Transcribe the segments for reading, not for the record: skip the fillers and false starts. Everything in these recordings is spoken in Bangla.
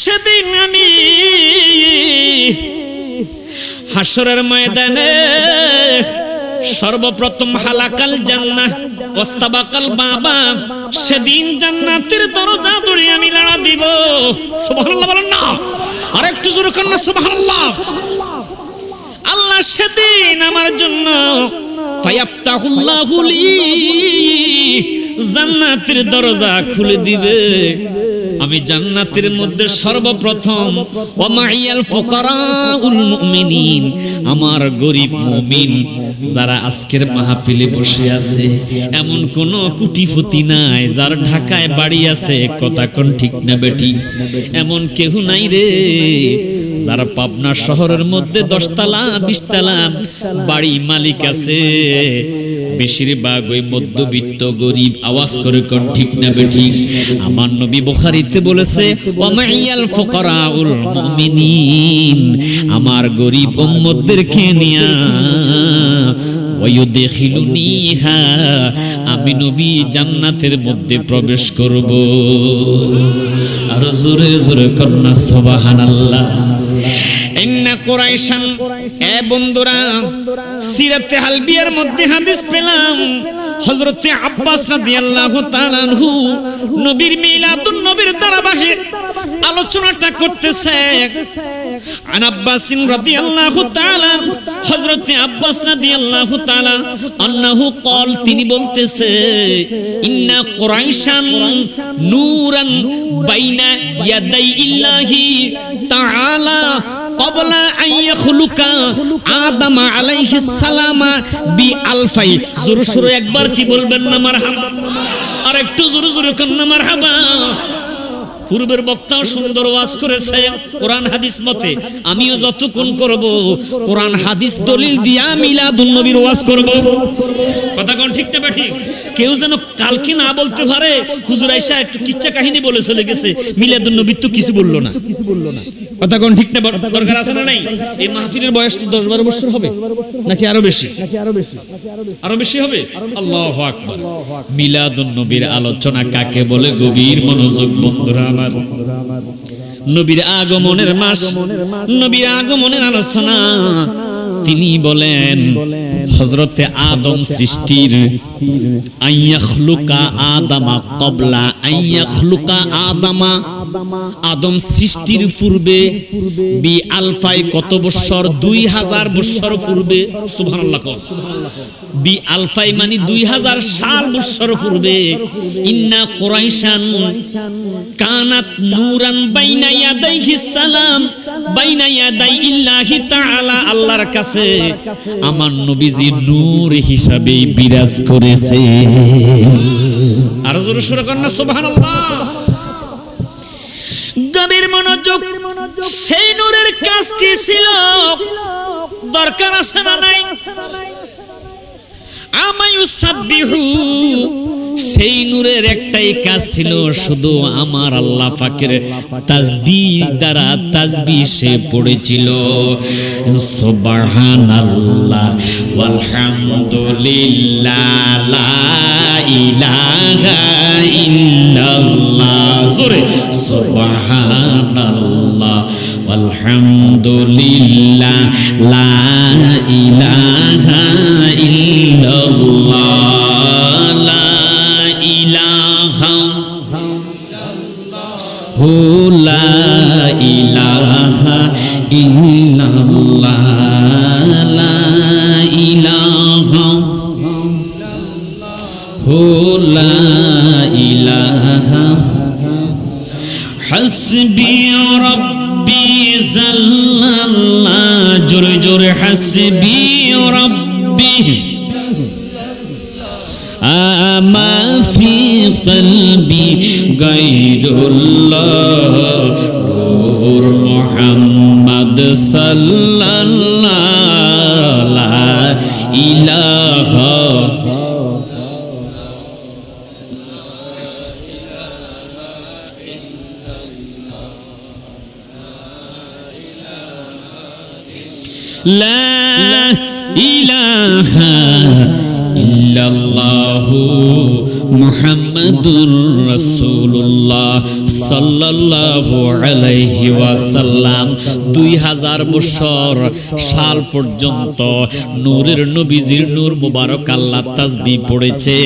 সেদিন আমি হাসরের ময়দানে সর্বপ্রথম হালাকাল জান্নাহ ওয়াস্তাবাকাল বাবা, সেদিন জান্নাতের দরজা ধরে আমি লাড়া দিব। সুবহানাল্লাহ বলেন না, আর একটু জোরে করেন না সুবহানাল্লাহ। আল্লাহ সেদিন আমার জন্য ফায়াফতাহুল্লাহু লি জান্নাতের দরজা খুলে দিবে। আমি জান্নাতের মধ্যে সর্বপ্রথম ওয়া মাইয়াল ফুকারাউল মুমিনিন, আমার গরিব মুমিন যারা আজকের মাহফিলে বসে আছে, এমন কোন কুটিপতি নাই যার ঢাকায় বাড়ি আছে, কথা কোন ঠিক না বেটি? এমন কেউ নাই রে যারা পাবনা শহরের মধ্যে 10 তলা 20 তলা বাড়ি মালিক আছে। বেশিরভাগ ওই মধ্যবিত্ত গরিব। আওয়াজ করে কোন ঠিক না বেঠিক? আমার নবী বুখারীতে বলেছে ওয়া মাইয়াল ফুকারাউল মুমিনিন, আমার গরিব উম্মতদেরকে নিয়া ওয়ায়ুদখিলুনিহা, আমি নবী জান্নাতের মধ্যে প্রবেশ করব। আর জোরে জোরে কন্না সুবহানাল্লাহ। ইন্না কুরাইশান, এ বন্ধুরা, সিরাতে হালবিয়ার মধ্যে হাদিস পেলাম হযরতে আব্বাস রাদিয়াল্লাহু তাআলা আনহু নবীর মিলাদুন নবীর ধারাবাহিক আলোচনাটা করতেছে। আন আব্বাসিন রাদিয়াল্লাহু তাআলা, হযরতে আব্বাস রাদিয়াল্লাহু তাআলা আন্নাহু ক্বাল, তিনি বলতেছে ইন্না কুরাইশান নূরান বাইনা ইয়াদাই ইল্লাহি তাআলা ক্বাবলা আন ইয়াখলুকা আদম আলাইহিস সালাম বি আলফাই। জোরে সোরে একবার কি বলবেন না মারহাবা? আর একটু জোরে জোরে কোন না মারহাবা। পূর্বের বক্তাও সুন্দর ওয়াজ করেছে কোরআন হাদিস মতে, আমিও যতক্ষণ করব কোরআন হাদিস দলিল দিয়া মিলাদুন নবীর ওয়াজ করব। কথা কোন ঠিক না ঠিক? কেউ যেন কালকে না বলতে পারে হুজুর আয়েশা একটু কিচ্ছা কাহিনী বলে চলে গেছে, মিলাদুন নবী তো কিছু বললো না। কথা কোন ঠিক না? দরকার আছে না নাই? এই মাহফিলের বয়স তো 10-12 বছর হবে নাকি আরো বেশি? আরো বেশি হবে। আল্লাহু আকবার। মিলাদুন নবীর আলোচনা কাকে বলে? গভীর মনোযোগ বন্ধুরা আমার। নবীর আগমনের মাস, নবীর আগমনের আলোচনা। তিনি বলেন হযরতে আদম সৃষ্টির আইয়াখলুকা আদামা ক্বাবলা আইয়াখলুকা আদামা, আদম সৃষ্টির পূর্বে বি আলফাই, কত বছর? 2000 বছর পূর্বে। সুবহানাল্লাহ। বি আলফাই মানে 2000 সাল বছর পূর্বে। ইন্না কুরাইশান কানাত নূরান বাইনা ইয়াদাইহিস সালাম বাইনা ইয়াদাই ইল্লাহি তাআলা, আল্লাহর কাছে আমার নবীজি নূর হিসাবে বিরাজ করেছে। আর জোরে সোরে কন্না সুবহানাল্লাহ। গভীর মনোযোগ। সেই নূরের কাজ কি ছিল? দরকার আছে না নাই? আমায়ুসাব্বিহু, সেই নূরের একটাই কাজ ছিল, শুধু আমার আল্লাহ পাকের তাসবিহ দ্বারা তাসবিহ সে পড়েছিল। সুবহানাল্লাহ ওয়ালহামদুলিল্লাহ লা ইলাহা ইল্লাল্লাহ। জোরে সুবহানাল্লাহ ওয়ালহামদুলিল্লাহ লা ইলাহা ইল্লাল্লাহ লা ইলাহা হু লা ইলাহা ইল্লাল্লাহ লা ইলাহা হু লা ইলাহা হাসবি রাব্বি জাল্লাল্লাহ। জোরে জোরে হাসবি রাব্বি আমা ফি কলবি গায়রুল্লাহ নূর মুহাম্মদ সাল্লাল্লাহু লা ইলাহা লা ইলাহা ইল্লাল্লাহু মুহাম্মাদুর রাসূলুল্লাহ সাল্লাল্লাহু আলাইহি ওয়াসাল্লাম 2000 বছর সাল পর্যন্ত নূরের নবীজির নূর মুবারক আল্লাহ তাসবিহ পড়েছে।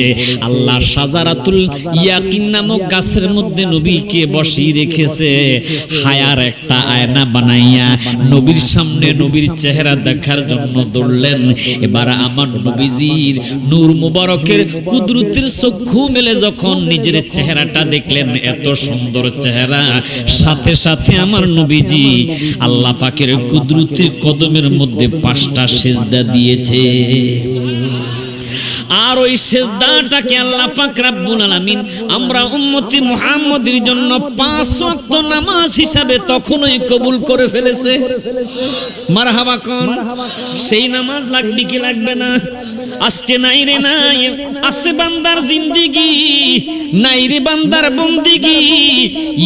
আল্লাহ শাজারাতুল ইয়াকিন নামক গাছের মধ্যে নবীকে বসিয়ে রেখেছে, হায়ার একটা আয়না বানাইয়া নবীর সামনে নবীর চেহারা দেখার জন্য দৌড়লেন। এবার আমার নবীজির নূর মুবারকের কুদরতের চক্ষু মেলে যখন নিজের চেহারাটা দেখলেন, এত সুন্দর চেহারা, সাথে সাথে আমার নবীজি আল্লাহ পাকের কুদরতের কদমের মধ্যে 5টা সিজদা দিয়েছে। আর ওই সিজদাটাকে আল্লাহ পাক রব্বুল আলামিন আমরা উম্মতি মুহাম্মদের জন্য 5 ওয়াক্ত নামাজ হিসাবে তখনই কবুল করে ফেলেছে। মারহাবা কোন? সেই নামাজ লাগবে কি লাগবে না? আজকে নাই রে নাই, আছে বান্দার জিন্দেগি, নাই রে বান্দার বন্দেগি।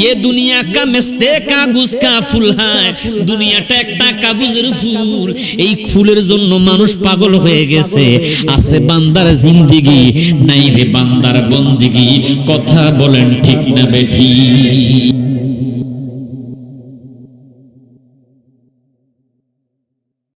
ये दुनिया का मिस्ते कागज का फूल है, দুনিয়াটা একটা কাগজের ফুল, এই ফুলের জন্য মানুষ পাগল হয়ে গেছে। আছে বান্দার জিন্দেগি, নাই রে বান্দার বন্দেগি। কথা বলেন ঠিক না বেঠিক?